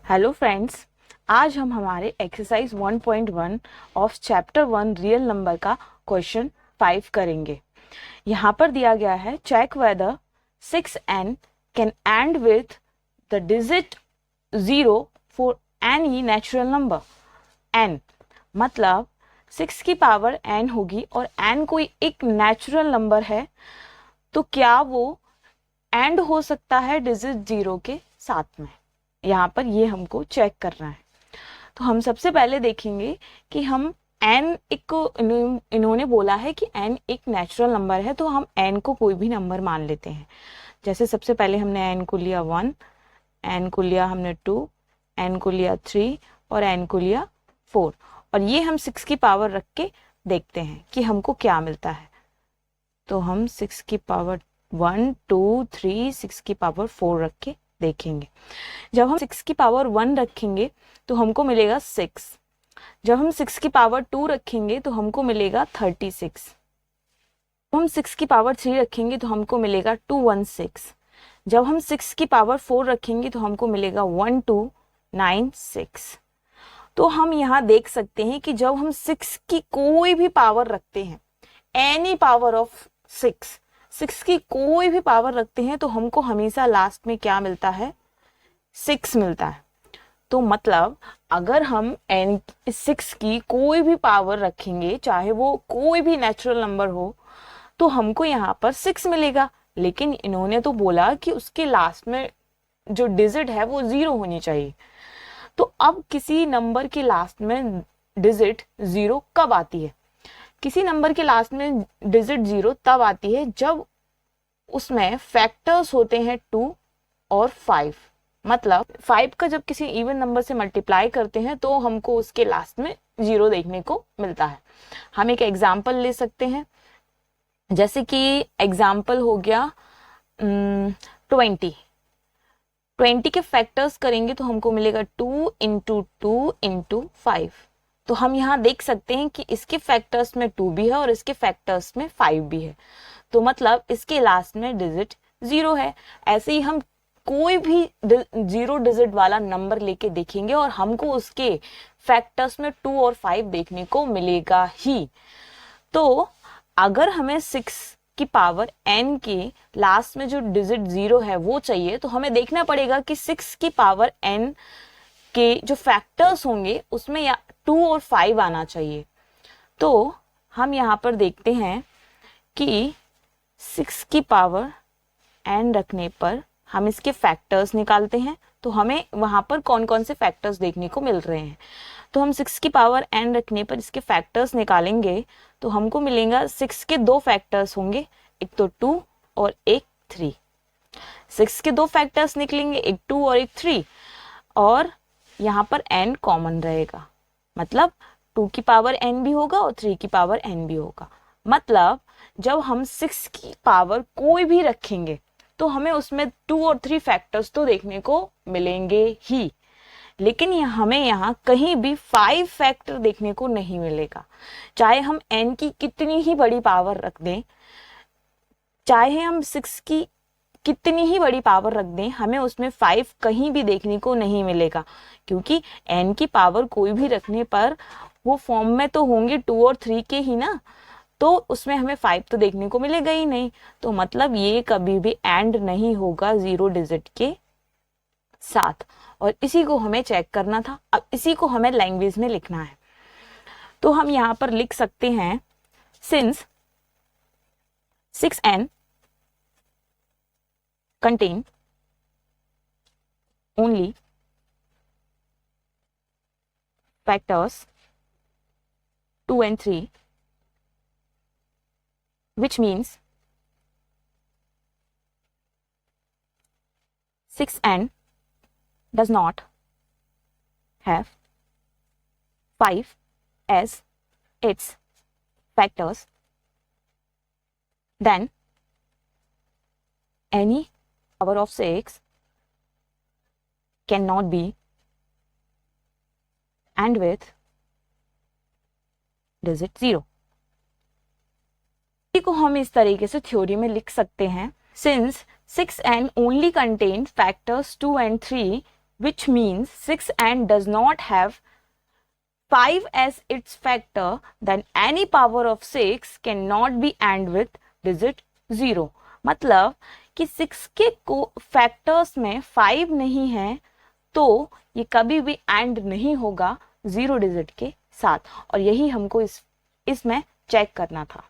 Hello friends, आज हम हमारे exercise 1.1 of chapter 1 real number का क्वेश्चन 5 करेंगे। यहाँ पर दिया गया है check whether 6n can end with the digit 0 for any natural number. n मतलब 6 की पावर n होगी और n कोई एक नेचुरल नंबर है, तो क्या वो एंड हो सकता है डिजिट 0 के साथ में। यहाँ पर ये हमको चेक करना है। तो हम सबसे पहले देखेंगे कि हम n एक को इन्होंने बोला है कि n एक नेचुरल नंबर है, तो हम n को कोई भी नंबर मान लेते हैं। जैसे सबसे पहले हमने n को लिया 1, n को लिया हमने 2, n को लिया 3 और n को लिया 4, और ये हम 6 की पावर रख के देखते हैं कि हमको क्या मिलता है। तो हम 6 की पावर 1, 2, 3, 6 की पावर 4 रख के देखेंगे। जब हम 6 की पावर 1 रखेंगे तो हमको मिलेगा 6। जब हम 6 की पावर 2 रखेंगे तो हमको मिलेगा 36। जब हम 6 की पावर 3 रखेंगे तो हमको मिलेगा 216। जब हम 6 की पावर 4 रखेंगे तो हमको मिलेगा 1296। तो हम यहाँ देख सकते हैं कि जब हम 6 की कोई भी पावर रखते हैं, एनी पावर ऑफ 6 की कोई भी पावर रखते हैं, तो हमको हमेशा लास्ट में क्या मिलता है? 6 मिलता है। तो मतलब अगर हम 6 की कोई भी पावर रखेंगे, चाहे वो कोई भी नेचुरल नंबर हो, तो हमको यहाँ पर 6 मिलेगा। लेकिन इन्होंने तो बोला कि उसके लास्ट में जो डिजिट है वो 0 होनी चाहिए। तो अब किसी नंबर के लास्ट में डिजिट 0 कब आती है? किसी नंबर के लास्ट में डिजिट 0 तब आती है जब उसमें फैक्टर्स होते हैं 2 और 5। मतलब 5 का जब किसी इवन नंबर से मल्टीप्लाई करते हैं तो हमको उसके लास्ट में 0 देखने को मिलता है। हम एक एग्जाम्पल ले सकते हैं, जैसे कि एग्जाम्पल हो गया 20 के फैक्टर्स करेंगे तो हमको मिलेगा 2 इंटू 2 इंटू 5। तो हम यहाँ देख सकते हैं कि इसके फैक्टर्स में 2 भी है और इसके फैक्टर्स में 5 भी है, तो मतलब इसके लास्ट में डिजिट 0 है। ऐसे ही हम कोई भी 0 डिजिट वाला नंबर लेके देखेंगे और हमको उसके फैक्टर्स में 2 और 5 देखने को मिलेगा ही। तो अगर हमें 6 की पावर n के लास्ट में जो डिजिट 0 है वो चाहिए, तो हमें देखना पड़ेगा कि 6 की पावर n के जो फैक्टर्स होंगे उसमें या 2 और 5 आना चाहिए। तो हम यहाँ पर देखते हैं कि 6 की पावर n रखने पर हम इसके फैक्टर्स निकालते हैं, तो हमें वहां पर कौन कौन से फैक्टर्स देखने को मिल रहे हैं। तो हम 6 की पावर n रखने पर इसके फैक्टर्स निकालेंगे तो हमको मिलेगा 6 के 2 फैक्टर्स होंगे, एक तो 2 और एक 3। 6 के 2 फैक्टर्स निकलेंगे, एक 2 और एक 3, और यहाँ पर n कॉमन रहेगा। मतलब 2 की पावर n भी होगा और 3 की पावर n भी होगा। मतलब जब हम 6 की पावर कोई भी रखेंगे तो हमें उसमें 2 और 3 फैक्टर्स तो देखने को मिलेंगे ही, लेकिन हमें यहाँ कहीं भी 5 फैक्टर देखने को नहीं मिलेगा। चाहे हम n की कितनी ही बड़ी पावर रख दें, चाहे हम 6 की कितनी ही बड़ी पावर रख दें, हमें उसमें 5 कहीं भी देखने को नहीं मिलेगा, क्योंकि n की पावर कोई भी रखने पर वो फॉर्म में तो होंगे 2 और 3 के ही ना, तो उसमें हमें 5 तो देखने को मिलेगा ही नहीं। तो मतलब ये कभी भी एंड नहीं होगा 0 डिजिट के साथ, और इसी को हमें चेक करना था। अब इसी को हमें लैंग्वेज में लिखना है, तो हम यहाँ पर लिख सकते हैं since 6n contain only factors 2 and 3, which means 6n does not have 5 as its factors, then any power of 6 cannot be and with digit 0। को हम इस तरीके से थ्योरी में लिख सकते हैं, since 6n only contain factors 2 and 3, which means 6 and does not have 5 as its factor, then any power of 6 cannot be AND with digit 0. मतलब कि 6 के को फैक्टर्स में 5 नहीं है तो ये कभी भी AND नहीं होगा 0 डिजिट के साथ, और यही हमको इसमें चेक करना था.